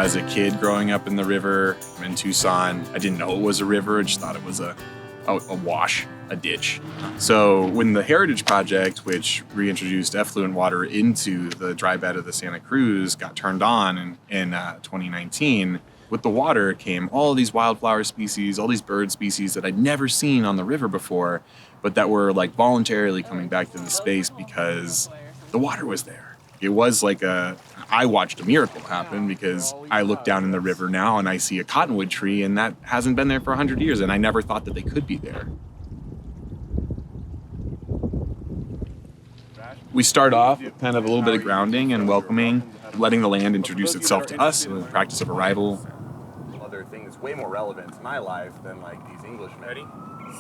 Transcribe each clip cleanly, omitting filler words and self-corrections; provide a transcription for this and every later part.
As a kid growing up in the river in Tucson, I didn't know it was a river. I just thought it was a wash, a ditch. So when the Heritage Project, which reintroduced effluent water into the dry bed of the Santa Cruz, got turned on in 2019, with the water came all these wildflower species, all these bird species that I'd never seen on the river before, but that were like voluntarily coming back to the space because the water was there. It was like I watched a miracle happen because I look down in the river now and I see a cottonwood tree, and that hasn't been there for 100 years, and I never thought that they could be there. We start off with kind of a little bit of grounding and welcoming, letting the land introduce itself to us, the practice of arrival. Other thing that's way more relevant to my life than like these Englishmen. Ready,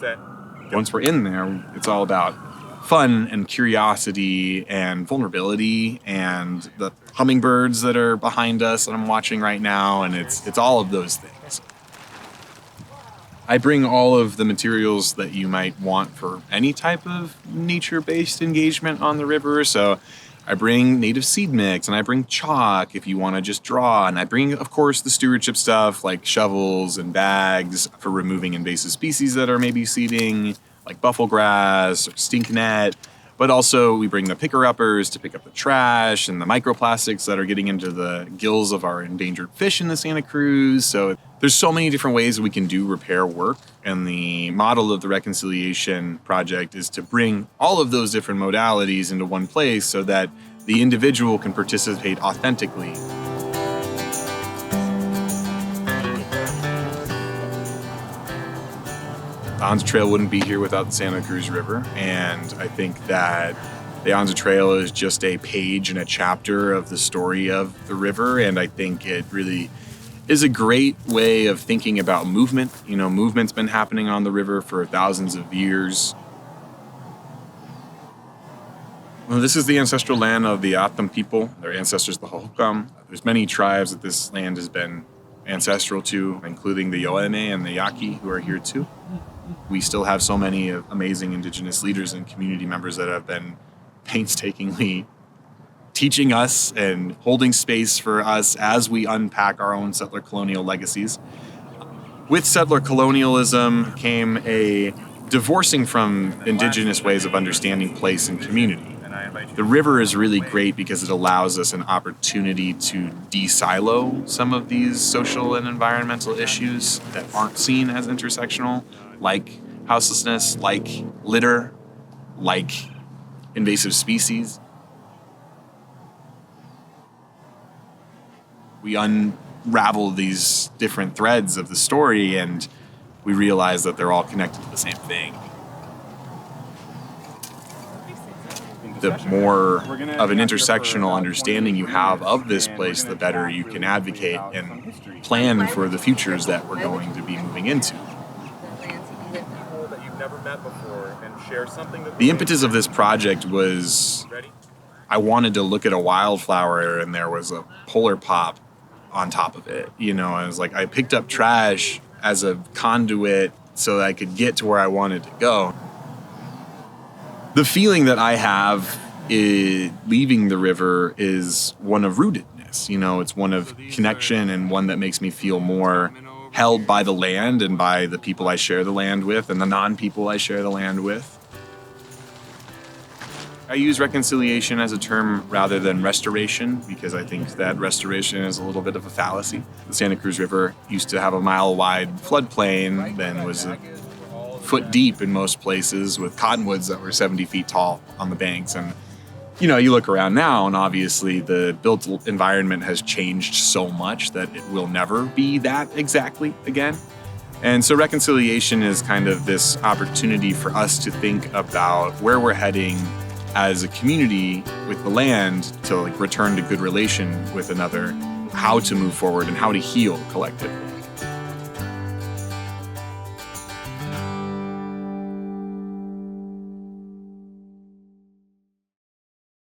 set. Once we're in there, it's all about fun and curiosity and vulnerability and the hummingbirds that are behind us that I'm watching right now, and it's all of those things. I bring all of the materials that you might want for any type of nature-based engagement on the river. So I bring native seed mix, and I bring chalk if you want to just draw, and I bring, of course, the stewardship stuff like shovels and bags for removing invasive species that are maybe seeding, like bufflegrass or stinknet, but also we bring the picker-uppers to pick up the trash and the microplastics that are getting into the gills of our endangered fish in the Santa Cruz. So there's so many different ways we can do repair work, and the model of the Reconciliation Project is to bring all of those different modalities into one place so that the individual can participate authentically. The Anza Trail wouldn't be here without the Santa Cruz River, and I think that the Anza Trail is just a page and a chapter of the story of the river, and I think it really is a great way of thinking about movement. You know, movement's been happening on the river for thousands of years. Well, this is the ancestral land of the Atam people, their ancestors, the Hohokam. There's many tribes that this land has been ancestral to, including the Yoeme and the Yaqui, who are here too. We still have so many amazing indigenous leaders and community members that have been painstakingly teaching us and holding space for us as we unpack our own settler colonial legacies. With settler colonialism came a divorcing from indigenous ways of understanding place and community. The river is really great because it allows us an opportunity to de-silo some of these social and environmental issues that aren't seen as intersectional, like houselessness, like litter, like invasive species. We unravel these different threads of the story, and we realize that they're all connected to the same thing. The more of an intersectional understanding you have of this place, the better you can advocate and plan for the futures that we're going to be moving into. The impetus of this project was I wanted to look at a wildflower and there was a polar pop on top of it. You know, I was like, I picked up trash as a conduit so that I could get to where I wanted to go. The feeling that I have leaving the river is one of rootedness. You know, it's one of connection and one that makes me feel more held by the land and by the people I share the land with and the non-people I share the land with. I use reconciliation as a term rather than restoration because I think that restoration is a little bit of a fallacy. The Santa Cruz River used to have a mile-wide floodplain, then was a foot deep in most places with cottonwoods that were 70 feet tall on the banks. And, you know, you look around now and obviously the built environment has changed so much that it will never be that exactly again. And so reconciliation is kind of this opportunity for us to think about where we're heading as a community with the land to return to good relation with another, how to move forward and how to heal collectively.